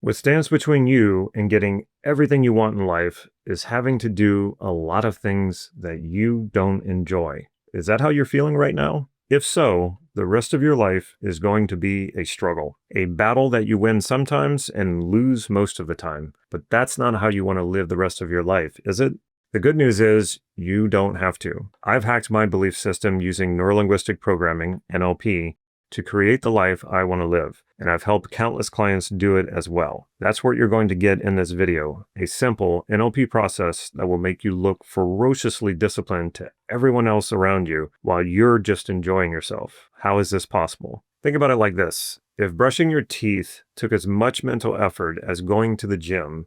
What stands between you and getting everything you want in life is having to do a lot of things that you don't enjoy. Is that how you're feeling right now? If so, the rest of your life is going to be a struggle, a battle that you win sometimes and lose most of the time. But that's not how you want to live the rest of your life, is it? The good news is you don't have to. I've hacked my belief system using neurolinguistic programming, NLP, to create the life I want to live. And I've helped countless clients do it as well. That's what you're going to get in this video, a simple NLP process that will make you look ferociously disciplined to everyone else around you while you're just enjoying yourself. How is this possible? Think about it like this. If brushing your teeth took as much mental effort as going to the gym,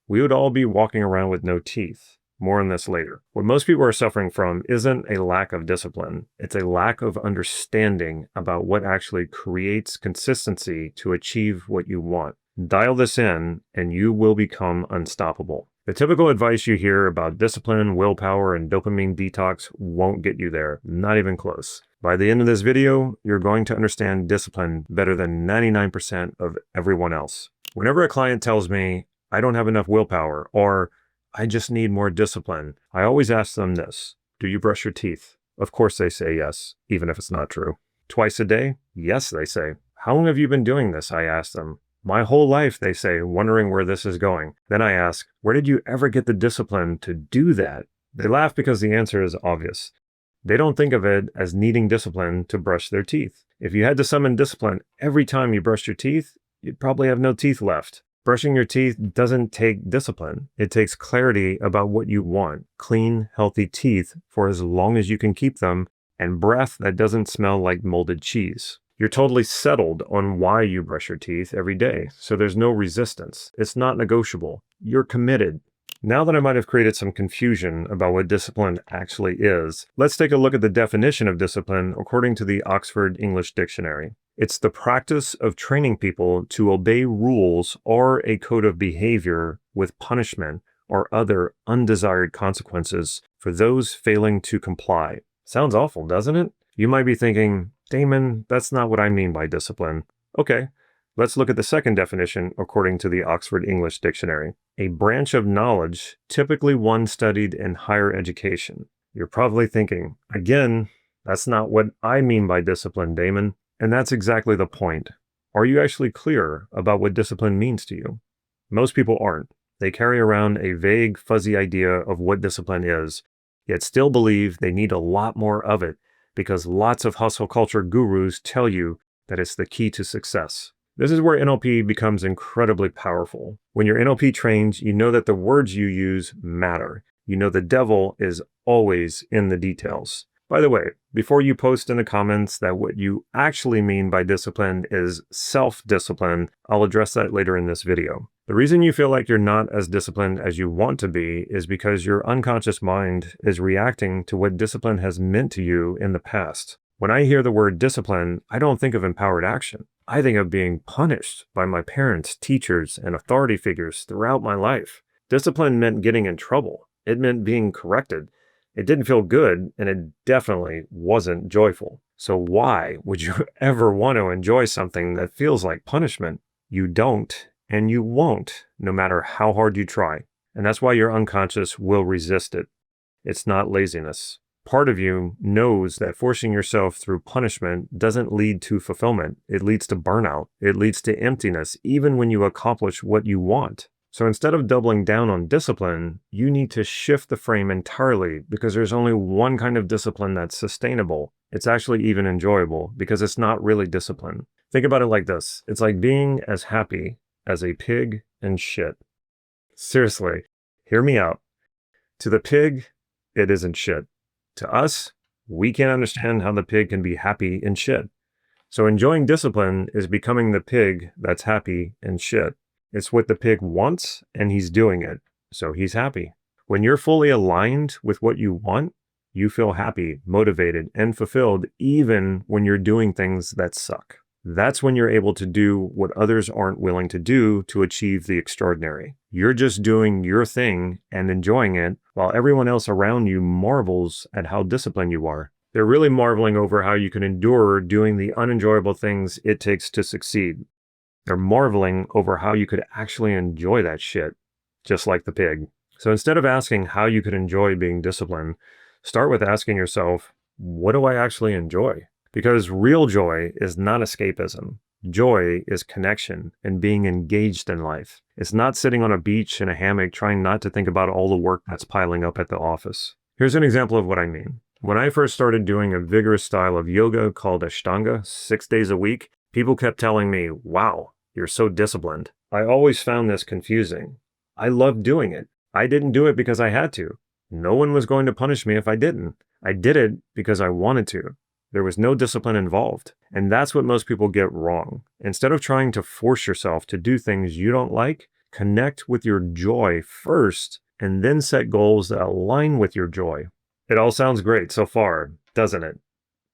we would all be walking around with no teeth. More on this later. What most people are suffering from isn't a lack of discipline. It's a lack of understanding about what actually creates consistency to achieve what you want. Dial this in and you will become unstoppable. The typical advice you hear about discipline, willpower, and dopamine detox won't get you there. Not even close. By the end of this video, you're going to understand discipline better than 99% of everyone else. Whenever a client tells me, I don't have enough willpower, or I just need more discipline, I always ask them this: do you brush your teeth? Of course they say yes, even if it's not true. Twice a day? Yes, they say. How long have you been doing this? I ask them. My whole life, they say, wondering where this is going. Then I ask, where did you ever get the discipline to do that? They laugh because the answer is obvious. They don't think of it as needing discipline to brush their teeth. If you had to summon discipline every time you brushed your teeth, you'd probably have no teeth left. Brushing your teeth doesn't take discipline. It takes clarity about what you want. Clean, healthy teeth for as long as you can keep them, and breath that doesn't smell like molded cheese. You're totally settled on why you brush your teeth every day, so there's no resistance. It's not negotiable. You're committed. Now that I might have created some confusion about what discipline actually is, let's take a look at the definition of discipline according to the Oxford English Dictionary. It's the practice of training people to obey rules or a code of behavior with punishment or other undesired consequences for those failing to comply. Sounds awful, doesn't it? You might be thinking, Damon, that's not what I mean by discipline. Okay, let's look at the second definition according to the Oxford English Dictionary. A branch of knowledge, typically one studied in higher education. You're probably thinking, again, that's not what I mean by discipline, Damon. And that's exactly the point. Are you actually clear about what discipline means to you? Most people aren't. They carry around a vague, fuzzy idea of what discipline is, yet still believe they need a lot more of it because lots of hustle culture gurus tell you that it's the key to success. This is where NLP becomes incredibly powerful. When you're NLP trained, you know that the words you use matter. You know the devil is always in the details. By the way, before you post in the comments that what you actually mean by discipline is self-discipline, I'll address that later in this video. The reason you feel like you're not as disciplined as you want to be is because your unconscious mind is reacting to what discipline has meant to you in the past. When I hear the word discipline, I don't think of empowered action. I think of being punished by my parents, teachers, and authority figures throughout my life. Discipline meant getting in trouble. It meant being corrected. It didn't feel good, and it definitely wasn't joyful. So why would you ever want to enjoy something that feels like punishment? You don't, and you won't, no matter how hard you try. And that's why your unconscious will resist it. It's not laziness. Part of you knows that forcing yourself through punishment doesn't lead to fulfillment. It leads to burnout. It leads to emptiness, even when you accomplish what you want. So instead of doubling down on discipline, you need to shift the frame entirely because there's only one kind of discipline that's sustainable. It's actually even enjoyable because it's not really discipline. Think about it like this. It's like being as happy as a pig in shit. Seriously, hear me out. To the pig, it isn't shit. To us, we can't understand how the pig can be happy in shit. So enjoying discipline is becoming the pig that's happy in shit. It's what the pig wants, and he's doing it, so he's happy. When you're fully aligned with what you want, you feel happy, motivated, and fulfilled even when you're doing things that suck. That's when you're able to do what others aren't willing to do to achieve the extraordinary. You're just doing your thing and enjoying it while everyone else around you marvels at how disciplined you are. They're really marveling over how you can endure doing the unenjoyable things it takes to succeed. They're marveling over how you could actually enjoy that shit, just like the pig. So instead of asking how you could enjoy being disciplined, start with asking yourself, what do I actually enjoy? Because real joy is not escapism. Joy is connection and being engaged in life. It's not sitting on a beach in a hammock trying not to think about all the work that's piling up at the office. Here's an example of what I mean. When I first started doing a vigorous style of yoga called Ashtanga 6 days a week, people kept telling me, wow, you're so disciplined. I always found this confusing. I loved doing it. I didn't do it because I had to. No one was going to punish me if I didn't. I did it because I wanted to. There was no discipline involved. And that's what most people get wrong. Instead of trying to force yourself to do things you don't like, connect with your joy first and then set goals that align with your joy. It all sounds great so far, doesn't it?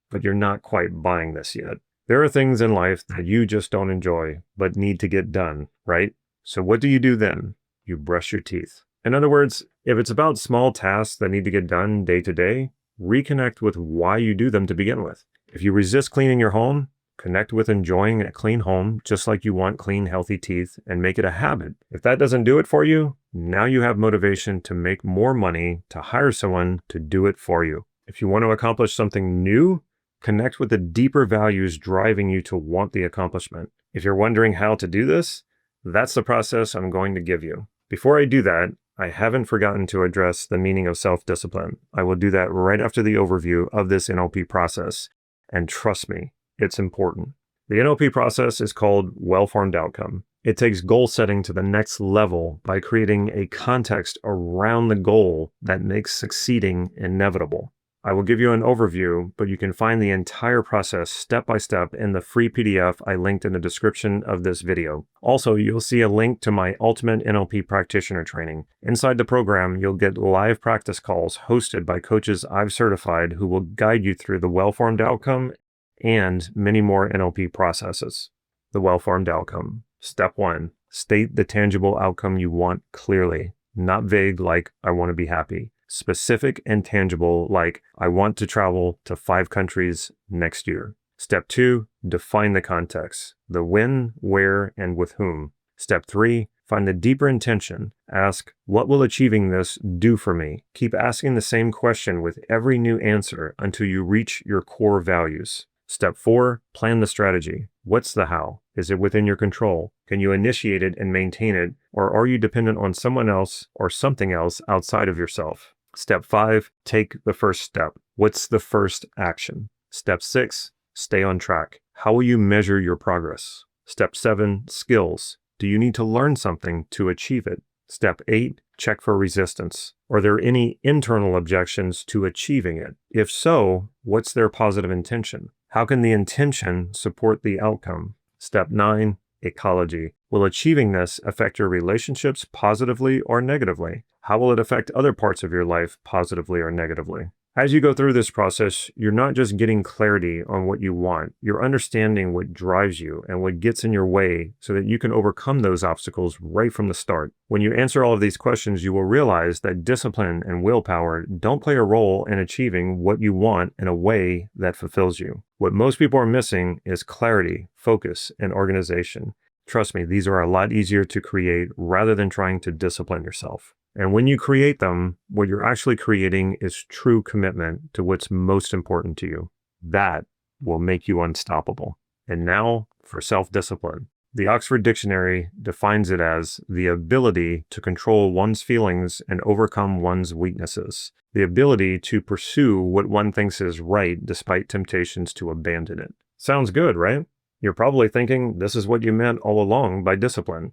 But you're not quite buying this yet. There are things in life that you just don't enjoy, but need to get done, right? So what do you do then? You brush your teeth. In other words, if it's about small tasks that need to get done day to day, reconnect with why you do them to begin with. If you resist cleaning your home, connect with enjoying a clean home just like you want clean, healthy teeth and make it a habit. If that doesn't do it for you, now you have motivation to make more money to hire someone to do it for you. If you want to accomplish something new, connect with the deeper values driving you to want the accomplishment. If you're wondering how to do this, that's the process I'm going to give you. Before I do that, I haven't forgotten to address the meaning of self-discipline. I will do that right after the overview of this NLP process. And trust me, it's important. The NLP process is called well-formed outcome. It takes goal setting to the next level by creating a context around the goal that makes succeeding inevitable. I will give you an overview, but you can find the entire process step by step in the free PDF I linked in the description of this video. Also, you'll see a link to my Ultimate NLP Practitioner training. Inside the program, you'll get live practice calls hosted by coaches I've certified who will guide you through the well-formed outcome and many more NLP processes. The well-formed outcome. Step 1. State the tangible outcome you want clearly, not vague like I want to be happy. Specific and tangible, like I want to travel to 5 countries next year. Step 2, define the context, the when, where, and with whom. Step 3, find the deeper intention. Ask, what will achieving this do for me? Keep asking the same question with every new answer until you reach your core values. Step 4, plan the strategy. What's the how? Is it within your control? Can you initiate it and maintain it, or are you dependent on someone else or something else outside of yourself? Step 5, take the first step. What's the first action? Step 6, stay on track. How will you measure your progress? Step 7, skills. Do you need to learn something to achieve it? Step 8, check for resistance. Are there any internal objections to achieving it? If so, what's their positive intention? How can the intention support the outcome? Step 9, ecology. Will achieving this affect your relationships positively or negatively? How will it affect other parts of your life positively or negatively? As you go through this process, you're not just getting clarity on what you want, you're understanding what drives you and what gets in your way so that you can overcome those obstacles right from the start. When you answer all of these questions, you will realize that discipline and willpower don't play a role in achieving what you want in a way that fulfills you. What most people are missing is clarity, focus, and organization. Trust me, these are a lot easier to create rather than trying to discipline yourself. And when you create them, what you're actually creating is true commitment to what's most important to you. That will make you unstoppable. And now for self-discipline. The Oxford Dictionary defines it as the ability to control one's feelings and overcome one's weaknesses. The ability to pursue what one thinks is right despite temptations to abandon it. Sounds good, right? You're probably thinking this is what you meant all along by discipline.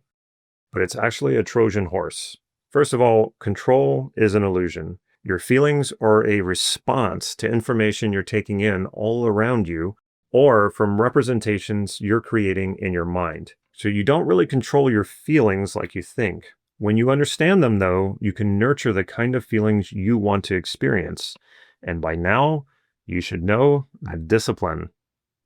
But it's actually a Trojan horse. First of all, control is an illusion. Your feelings are a response to information you're taking in all around you or from representations you're creating in your mind. So you don't really control your feelings like you think. When you understand them, though, you can nurture the kind of feelings you want to experience. And by now, you should know that discipline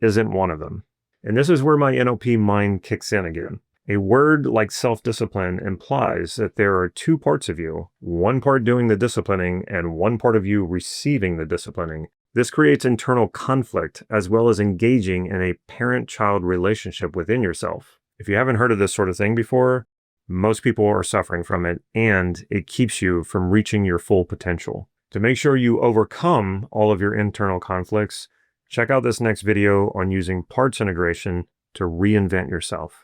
isn't one of them. And this is where my NLP mind kicks in again. A word like self-discipline implies that there are 2 parts of you, one part doing the disciplining and one part of you receiving the disciplining. This creates internal conflict as well as engaging in a parent-child relationship within yourself. If you haven't heard of this sort of thing before, most people are suffering from it, and it keeps you from reaching your full potential. To make sure you overcome all of your internal conflicts, check out this next video on using parts integration to reinvent yourself.